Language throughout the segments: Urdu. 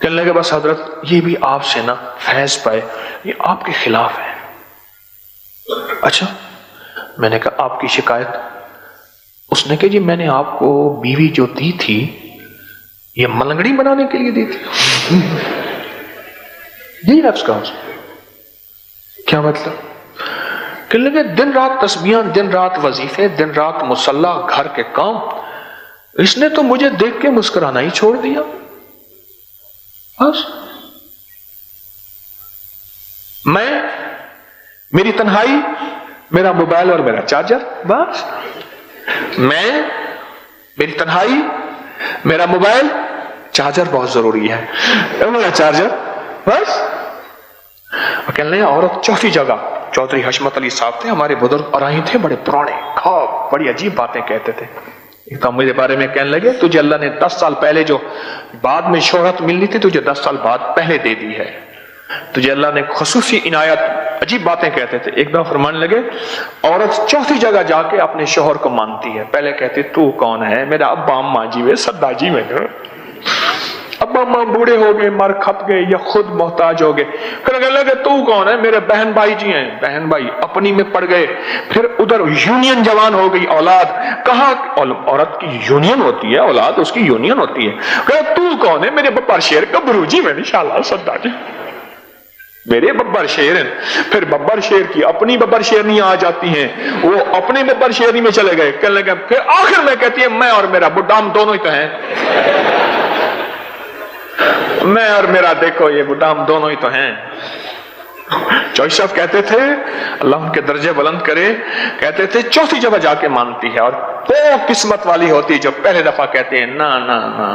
کہنے لگے بس حضرت یہ بھی آپ سے نا فیض پائے، یہ آپ کے خلاف ہے۔ اچھا، میں نے کہا آپ کی شکایت؟ اس نے کہا جی میں نے آپ کو بیوی جو دی تھی یہ ملنگڑی بنانے کے لیے دی تھی۔ یہی لفظ کہا اس نے۔ کیا مطلب؟ کہ لگے دن رات تسبیحاں، دن رات وظیفے، دن رات مصلی، گھر کے کام، اس نے تو مجھے دیکھ کے مسکرانا ہی چھوڑ دیا بس۔ میں، میری تنہائی، میرا موبائل اور میرا چارجر، بس۔ میں، میری تنہائی، میرا موبائل، چارجر بہت ضروری ہے، میرا چارجر، بس۔ اور کہنے لگے عورت چوتھی جگہ، چودھری حشمت علی صاحب تھے ہمارے بزرگ، اور آئی تھے بڑے پرانے، خواب بڑی عجیب باتیں کہتے تھے۔ ایک تو مجھے بارے میں کہنے لگے تجھے اللہ نے 10 سال پہلے جو بعد میں شہرت ملنی تھی تجھے 10 سال بعد پہلے دے دی ہے، تجھے اللہ نے خصوصی عنایت، عجیب باتیں کہتے تھے۔ ایک دفعہ فرمانے لگے عورت چوتھی جگہ جا کے اپنے شوہر کو مانتی ہے، پہلے کہتی تو کون ہے؟ میرا ابا اماں جی وے، سدا جی میں، ابا اماں بوڑھے ہو گئے، مر کھپ گئے، یا خود محتاج ہو گئے، پھر کہنے لگے تو کون ہے؟ میرے بہن بھائی جی ہیں، بہن بھائی اپنی میں پڑ گئے، پھر ادھر یونین جوان ہو گئی اولاد، کہاں عورت کی یونین ہوتی ہے، اولاد اس کی یونین ہوتی ہے، کہا تو کون ہے؟ میرے ببر شیر گبرو جی میں، انشاءاللہ سدا جی میرے ببر شیر ہیں۔ پھر ببر شیر کی اپنی ببر شیرنی آ جاتی ہیں، وہ اپنے ببر شیرنی میں چلے گئے، کہنے لگے پھر آخر میں کہتی ہے میں اور میرا بڈھا ہم دونوں ہی تو ہیں، میں اور میرا دیکھو یہ بڈھا ہم دونوں ہی تو ہیں۔ چوہی صاحب کہتے تھے، اللہ ان کے درجے بلند کرے، کہتے تھے چوتھی جگہ جا کے مانتی ہے، اور وہ قسمت والی ہوتی جو پہلے دفعہ کہتے ہیں نا نا نا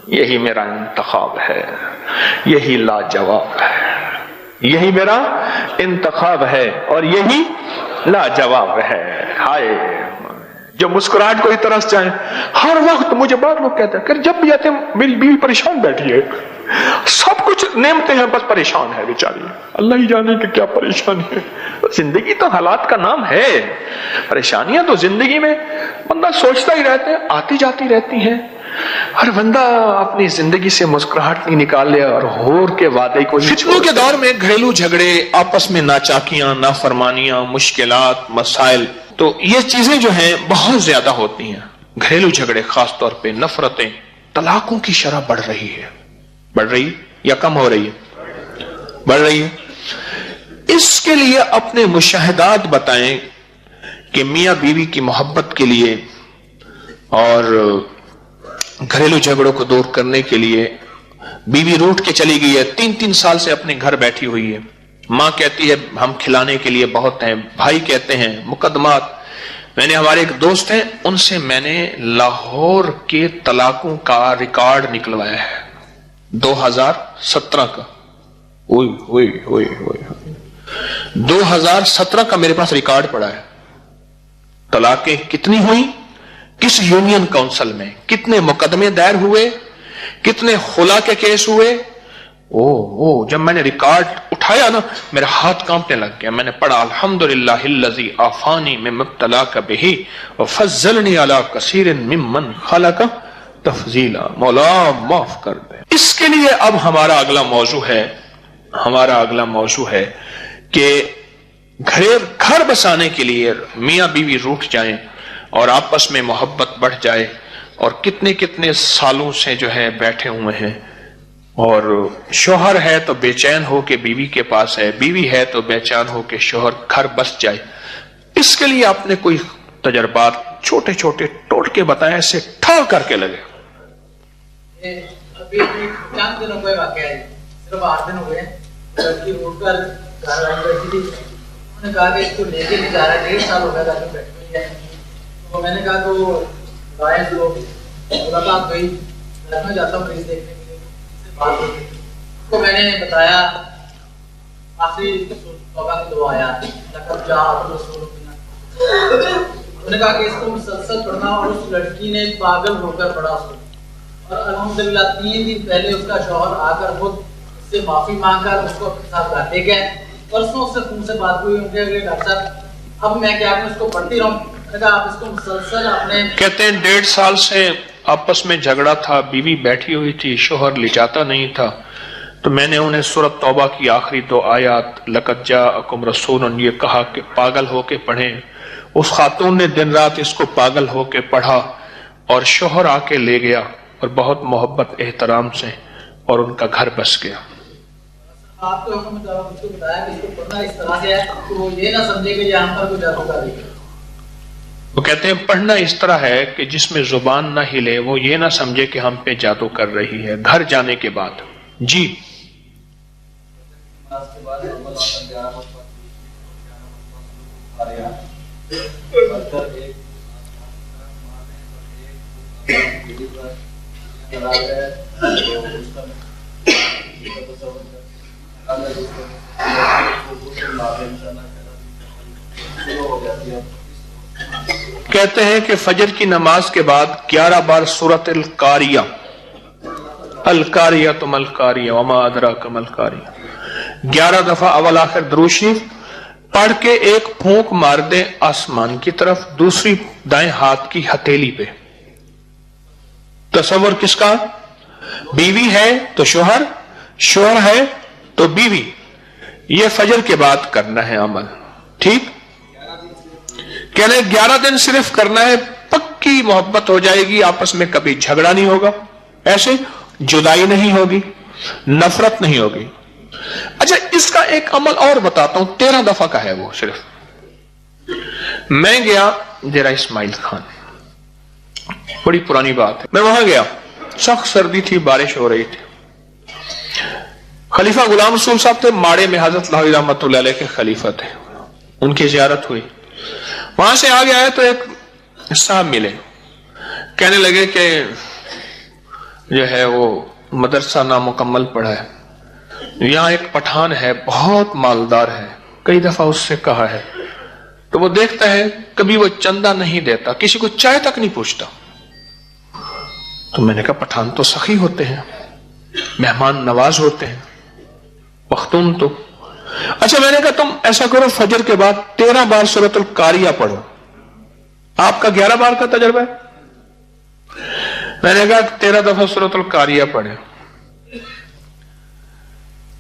یہی میرا انتخاب ہے، یہی لاجواب ہے، یہی میرا انتخاب ہے اور یہی لاجواب ہے۔ ہائے جو مسکراہٹ کو ہی ترس جائیں۔ ہر وقت مجھے بعض لوگ کہتے ہیں کہ جب بھی آتے ہیں میری بیوی پریشان بیٹھی ہے، سب کچھ نعمتیں ہیں بس پریشان ہے بیچاری، اللہ ہی جانے کہ کیا پریشانی ہے۔ زندگی تو حالات کا نام ہے، پریشانیاں تو زندگی میں بندہ سوچتا ہی رہتا ہے، آتی جاتی رہتی ہیں۔ ہر بندہ اپنی زندگی سے مسکراہٹ نہیں نکال لے اور ہور کے وعدے کو فتنوں کے دور میں گھریلو جھگڑے، آپس میں ناچاکیاں، نافرمانیاں، مشکلات، مسائل، تو یہ چیزیں جو ہیں بہت زیادہ ہوتی ہیں۔ گھریلو جھگڑے خاص طور پہ، نفرتیں، طلاقوں کی شرح بڑھ رہی ہے، بڑھ رہی یا کم ہو رہی ہے؟ بڑھ رہی ہے۔ اس کے لیے اپنے مشاہدات بتائیں کہ میاں بیوی کی محبت کے لیے اور گھریلو جھگڑوں کو دور کرنے کے لیے بیوی روٹ کے چلی گئی ہے، 3 سال سے اپنے گھر بیٹھی ہوئی ہے، ماں کہتی ہے ہم کھلانے کے لیے بہت ہیں، بھائی کہتے ہیں مقدمات۔ میں نے ہمارے ایک دوست ہیں ان سے میں نے لاہور کے طلاقوں کا ریکارڈ نکلوایا ہے 2017 کا، 2017 کا میرے پاس ریکارڈ پڑا ہے، طلاقیں کتنی ہوئی، کس یونین کونسل میں، کتنے مقدمے دائر ہوئے، کتنے خلا کے کیس ہوئے۔ جب میں نے ریکارڈ اٹھایا نا میرا ہاتھ کانپنے لگ گیا۔ میں نے پڑھا الحمدللہ الذی عافانی مما ابتلاک بہ وفضلنی علی کثیر ممن خلق تفضیلا، مولا معاف کر دے۔ اس کے لیے اب ہمارا اگلا موضوع ہے کہ گھر بسانے کے لیے میاں بیوی روٹھ جائیں اور آپس میں محبت بڑھ جائے، اور کتنے سالوں سے جو ہے بیٹھے ہوئے ہیں، اور شوہر ہے تو بے چین ہو کے بیوی کے پاس ہے، بیوی ہے تو بے چین ہو کے شوہر گھر بس جائے۔ اس کے لیے آپ نے کوئی تجربات چھوٹے ٹوٹکے بتائیں، ایسے ٹھا کر کے لگے۔ ابھی چند دنوں کا واقعہ ہے، صرف 8 دن ہو گئے، لڑکی اٹھ کر گھر آئی بیٹھی تھی، انہوں نے کہا کہ اس کو لے کے نہیں جا رہا، 1.5 سال ہو گیا تھا بیٹھی ہوئی ہے۔ تو میں نے کہا تو باعث لوگ ملاقات ہوئی، میں جاتا ہوں مریض دیکھنے کے لیے، بات ہوئی تو میں نے بتایا آخری توبہ کی دعا آیا لقد جاء رسول اللہ، انہوں نے کہا کہ اس کو مسلسل پڑھنا، اور اس لڑکی نے پاگل ہو کر پڑھا اس کو، اور الحمدللہ 3 دن پہلے اس کا شوہر آ کر خود اس سے معافی مانگ کر اس کو اپنے ساتھ گھر لے گئے۔ پرسوں اس سے فون سے بات ہوئی، ان کے ڈاکٹر صاحب اب میں کیا اس کو پڑھتی رہوں؟ میں نے کہا آپ اس کو مسلسل اپنے، کہتے ہیں 1.5 سال سے آپس میں جھگڑا تھا, بیوی بیٹھی ہوئی تھی, شوہر لجاتا نہیں تھا, تو میں نے انہیں سورۃ توبہ کی آخری 2 آیات لقد جاءکم رسول یہ کہا کہ پاگل ہو کے پڑھیں. اس خاتون نے دن رات اس کو پاگل ہو کے پڑھا اور شوہر آ کے لے گیا اور بہت محبت احترام سے, اور ان کا گھر بس گیا. آپ کو حکم اس کو بتایا کہ اس کو پڑھنا اس طرح سے ہے کہ وہ یہ نہ سمجھے کہ یہ ہم پر کوئی جادو کر رہی ہے. وہ کہتے ہیں پڑھنا اس طرح ہے کہ جس میں زبان نہ ہلے, وہ یہ نہ سمجھے کہ ہم پہ جادو کر رہی ہے. گھر جانے کے بعد جی کہتے ہیں کہ فجر کی نماز کے بعد 11 بار سورۃ القاریہ, القاریہ تو ملقاریہ وما ادراک ملقاریہ, 11 دفعہ اول آخر درود شریف پڑھ کے ایک پھونک مار دیں آسمان کی طرف, دوسری دائیں ہاتھ کی ہتھیلی پہ. تصور کس کا؟ بیوی ہے تو شوہر, شوہر ہے تو بیوی. یہ فجر کے بعد کرنا ہے عمل. ٹھیک, کہنے 11 دن صرف کرنا ہے, پکی محبت ہو جائے گی, آپس میں کبھی جھگڑا نہیں ہوگا, ایسے جدائی نہیں ہوگی, نفرت نہیں ہوگی. اچھا اس کا ایک عمل اور بتاتا ہوں, 13 دفعہ کا ہے وہ صرف. میں گیا ڈیرہ اسماعیل خان, بڑی پرانی بات ہے, میں وہاں گیا, سخت سردی تھی, بارش ہو رہی تھی. خلیفہ غلام رسول صاحب تھے, ماڑے میں حضرت لاہوری رحمۃ اللہ علیہ کے خلیفہ تھے, ان کی زیارت ہوئی. وہاں سے آگے آئے تو ایک صاحب ملے, کہنے لگے کہ جو ہے وہ مدرسہ نامکمل پڑھا ہے, یہاں ایک پٹھان ہے بہت مالدار ہے, کئی دفعہ اس سے کہا ہے, تو وہ دیکھتا ہے کبھی وہ چندہ نہیں دیتا, کسی کو چائے تک نہیں پوچھتا. تو میں نے کہا پٹھان تو سخی ہوتے ہیں, مہمان نواز ہوتے ہیں, پختون تو. اچھا میں نے کہا تم ایسا کرو, فجر کے بعد 13 بار سورۃ القاریہ پڑھو. آپ کا 11 بار کا تجربہ ہے. میں نے کہا 13 دفعہ سورۃ القاریہ پڑھے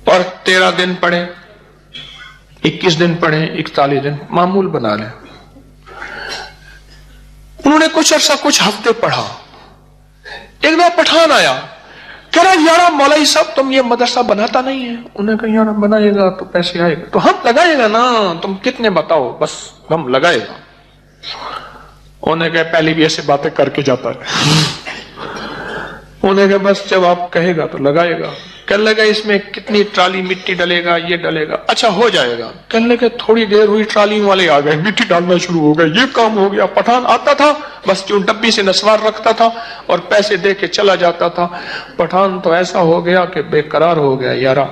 اور 13 دن پڑھے, 21 دن پڑھے, 41 دن, معمول بنا لیں. انہوں نے کچھ عرصہ, کچھ ہفتے پڑھا. ایک دفعہ پٹھان آیا, کہہ رہا یار مولوی صاحب تم یہ مدرسہ بناتا نہیں ہے. انہوں نے کہا یار بنائے گا تو پیسے آئے گا, تو ہم لگائے گا نا, تم کتنے بتاؤ, بس ہم لگائے گا. انہوں نے کہا پہلے بھی ایسے باتیں کر کے جاتا ہے. انہوں نے کہا بس جب آپ کہے گا تو لگائے گا. کہنے لگا اس میں کتنی ٹرالی مٹی ڈلے گا, یہ ڈلے گا. اچھا ہو جائے گا. کہنے لگا تھوڑی دیر ہوئی, ٹرالی والے آ گئے, مٹی ڈالنا شروع ہو گئے, یہ کام ہو گیا. پٹھان آتا تھا بس چون ڈبی سے نسوار رکھتا تھا اور پیسے دے کے چلا جاتا تھا. پٹھان تو ایسا ہو گیا کہ بے قرار ہو گیا. یارا